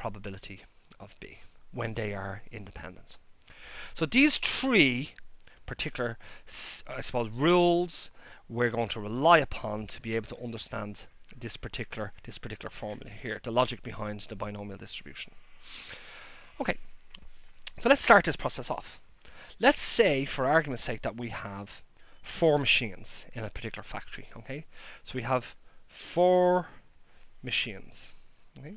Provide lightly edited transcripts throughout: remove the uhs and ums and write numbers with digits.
probability of B when they are independent. So these three particular, I suppose, rules we're going to rely upon to be able to understand this particular formula here, the logic behind the binomial distribution. Okay, so let's start this process off. Let's say, for argument's sake, that we have 4 machines in a particular factory. Okay, so we have 4 machines. Okay,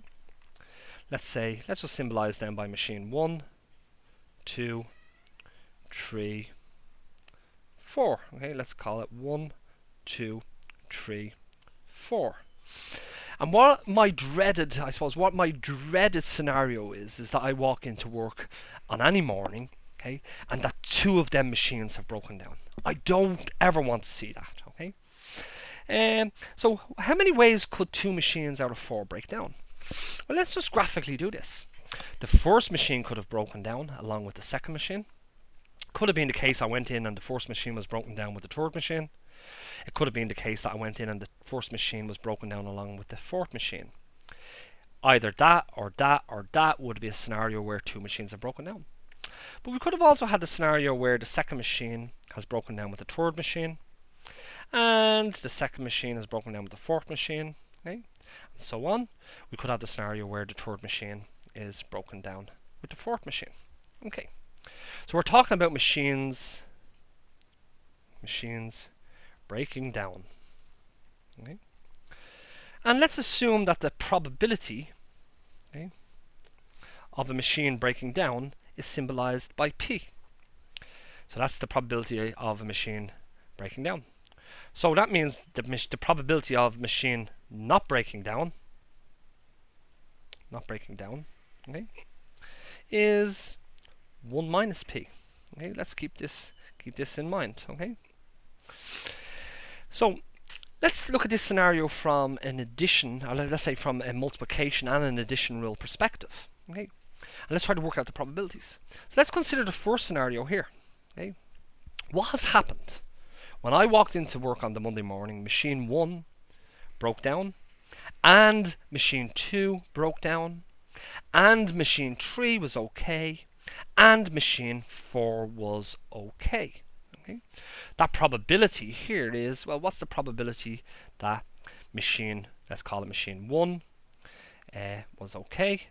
let's just symbolize them by machine 1, 2, 3, 4. Okay, let's call it 1, 2, 3, 4. And what my dreaded scenario is that I walk into work on any morning, okay, and that 2 of them machines have broken down. I don't ever want to see that, okay? So how many ways could 2 machines out of 4 break down? Well, let's just graphically do this. The first machine could have broken down along with the second machine. Could have been the case I went in and the first machine was broken down with the third machine. It could have been the case that I went in and the first machine was broken down along with the fourth machine. Either that or that or that would be a scenario where 2 machines have broken down. But we could have also had the scenario where the second machine has broken down with the third machine, and the second machine has broken down with the fourth machine, okay, and so on. We could have the scenario where the third machine is broken down with the fourth machine. Okay, so we're talking about machines breaking down. Okay, and let's assume that the probability, okay, of a machine breaking down is symbolized by P. So that's the probability of a machine breaking down. So that means the probability of machine not breaking down, okay, is 1 minus P. Okay, let's keep this in mind. Okay, so let's look at this scenario from an addition, or let's say from a multiplication and an addition rule perspective. Okay, and let's try to work out the probabilities. So let's consider the first scenario here. Okay, what has happened when I walked into work on the Monday morning? Machine 1 broke down, and machine 2 broke down, and machine 3 was okay, and machine 4 was okay. Okay, that probability here is, well, what's the probability that machine, let's call it machine 1, was okay,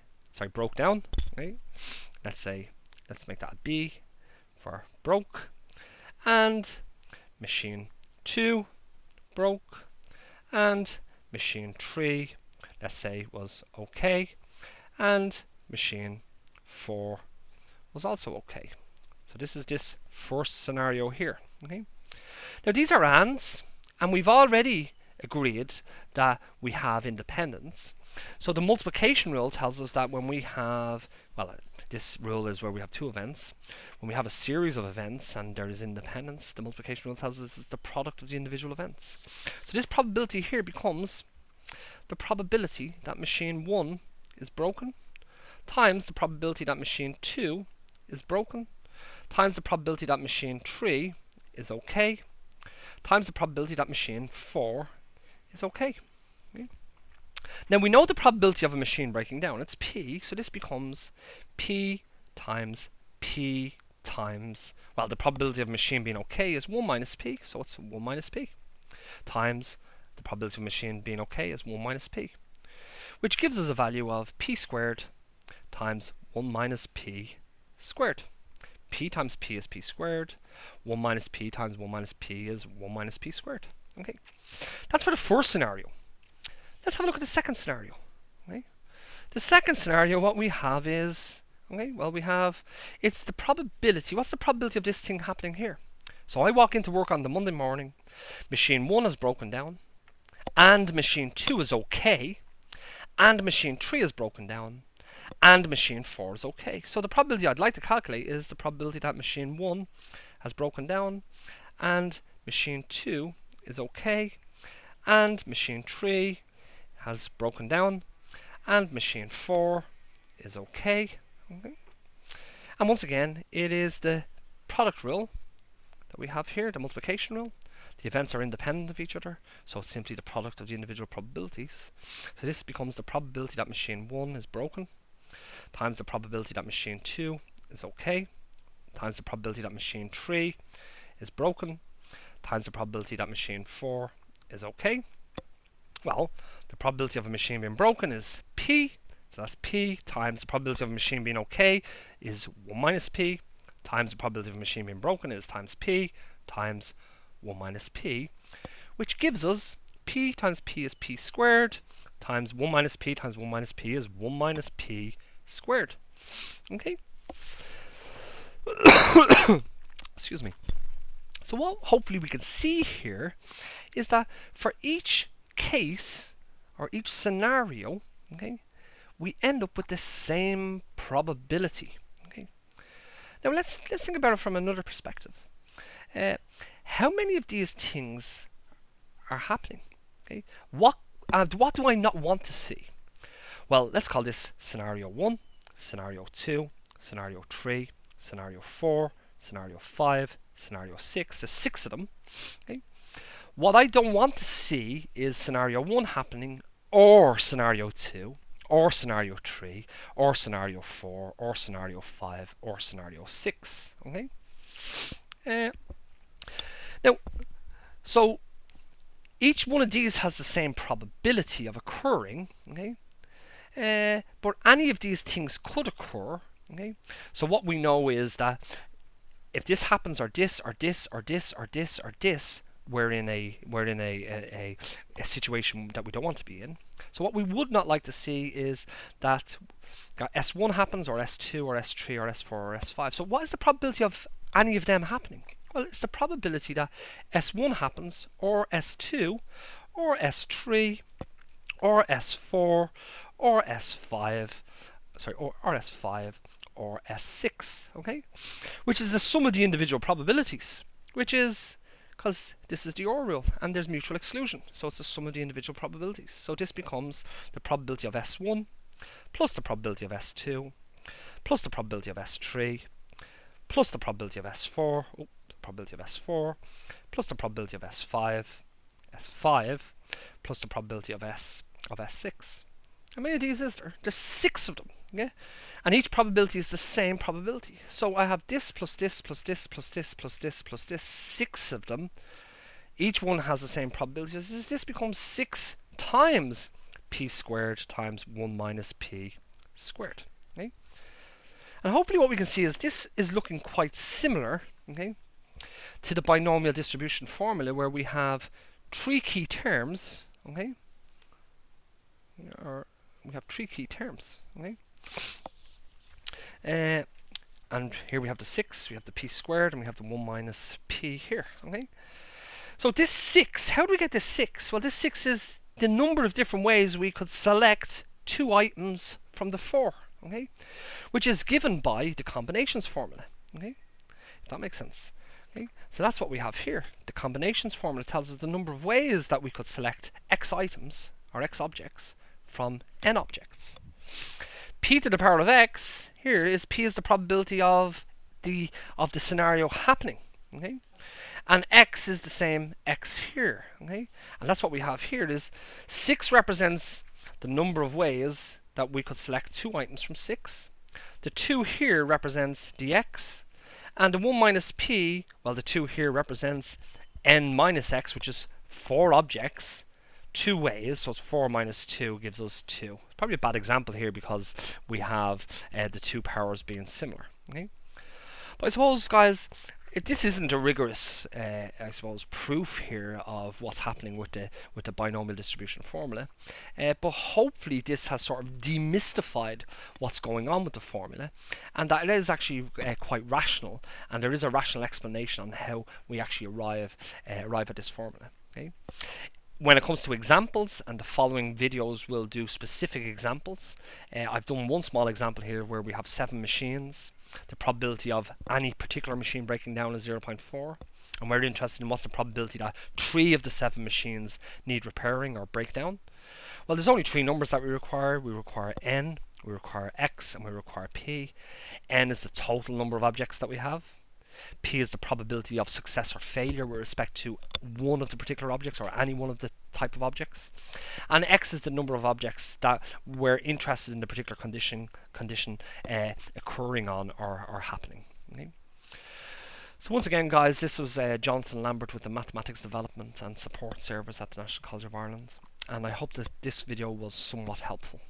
broke down. Okay, let's make that a B for broke, and machine 2 broke, and machine 3, let's say, was okay, and machine 4 was also okay. So this is this first scenario here. Okay, now these are ands, and we've already agreed that we have independence. So the multiplication rule tells us that when we have, well, this rule is where we have 2 events. When we have a series of events and there is independence, the multiplication rule tells us it's the product of the individual events. So this probability here becomes the probability that machine 1 is broken times the probability that machine 2 is broken times the probability that machine 3 is okay times the probability that machine 4 is okay. Okay. Now we know the probability of a machine breaking down, it's P, so this becomes P times P times, well, the probability of a machine being okay is 1 minus P, so it's 1 minus P, times the probability of a machine being okay is 1 minus P, which gives us a value of P squared times 1 minus P squared. P times P is P squared, 1 minus P times 1 minus P is 1 minus P squared. Okay, that's for the first scenario. Let's have a look at the second scenario. Okay, the second scenario, what we have is, okay, well, it's the probability. What's the probability of this thing happening here? So I walk into work on the Monday morning, machine 1 is broken down, and machine 2 is okay, and machine 3 is broken down, and machine 4 is okay. So the probability I'd like to calculate is the probability that machine 1 has broken down, and machine 2 is okay, and machine 3 has broken down, and machine 4 is okay. Okay. And once again, it is the product rule that we have here, the multiplication rule. The events are independent of each other, so it's simply the product of the individual probabilities. So this becomes the probability that machine 1 is broken times the probability that machine 2 is okay, times the probability that machine 3 is broken, times the probability that machine 4 is okay. Well, the probability of a machine being broken is P, so that's P times the probability of a machine being okay is 1 minus P, times the probability of a machine being broken is times P times 1 minus P, which gives us P times P is P squared, times 1 minus P times 1 minus P is 1 minus P squared. Okay? Excuse me. So what hopefully we can see here is that for each case or each scenario, okay, we end up with the same probability. Okay. Now let's think about it from another perspective. How many of these things are happening? Okay. What do I not want to see? Well, let's call this scenario 1, scenario 2, scenario 3, scenario 4, scenario 5, scenario 6. There's 6 of them. Okay. What I don't want to see is scenario 1 happening, or scenario 2, or scenario 3, or scenario 4, or scenario 5, or scenario 6. Okay. Now, so each one of these has the same probability of occurring. Okay. But any of these things could occur. Okay. So what we know is that if this happens, or this, or this, or this, or this, or this, we're in a situation that we don't want to be in. So what we would not like to see is that S1 happens, or S2, or S3, or S4, or S5. So what is the probability of any of them happening? Well, it's the probability that S1 happens, or S2, or S3, or S4, or S5, sorry, or S5, or S6, okay? Which is the sum of the individual probabilities, which is, because this is the OR rule, and there's mutual exclusion, so it's the sum of the individual probabilities. So this becomes the probability of S1, plus the probability of S2, plus the probability of S3, plus the probability of S4, probability of S4, plus the probability of S5, plus the probability of S6. How many of these is there? There's 6 of them, okay? And each probability is the same probability. So I have this plus this plus this plus this plus this plus this, 6 of them. Each one has the same probability. This becomes 6 times P squared times 1 minus P squared. Okay? And hopefully what we can see is this is looking quite similar, okay, to the binomial distribution formula, where we have 3 key terms, okay? Or we have 3 key terms, okay? And here we have the 6, we have the P squared, and we have the 1 minus P here, okay? So this 6, how do we get this 6? Well, this 6 is the number of different ways we could select 2 items from the 4, okay? Which is given by the combinations formula, okay? If that makes sense. Okay? So that's what we have here. The combinations formula tells us the number of ways that we could select X items, or X objects, from N objects. P to the power of X here is P is the probability of the scenario happening. Okay? And X is the same X here. Okay? And that's what we have here. Is 6 represents the number of ways that we could select 2 items from 6. The 2 here represents the X. And the 1 minus P, well, the 2 here represents N minus X, which is 4 objects, 2 ways. So it's 4 minus 2 gives us 2. It's probably a bad example here because we have the 2 powers being similar. Okay? But I suppose, guys, this isn't a rigorous, I suppose, proof here of what's happening with the binomial distribution formula. But hopefully this has sort of demystified what's going on with the formula, and that it is actually quite rational, and there is a rational explanation on how we actually arrive at this formula. Okay? When it comes to examples, and the following videos will do specific examples, I've done one small example here where we have 7 machines. The probability of any particular machine breaking down is 0.4, and we're interested in what's the probability that 3 of the 7 machines need repairing or breakdown. Well, there's only 3 numbers that we require. We require N, we require X, and we require P. N is the total number of objects that we have. P is the probability of success or failure with respect to one of the particular objects, or any one of the type of objects, and x is the number of objects that we're interested in the particular condition occurring on or happening. Okay? So once again, guys, this was Jonathan Lambert with the Mathematics Development and Support Service at the National College of Ireland, and I hope that this video was somewhat helpful.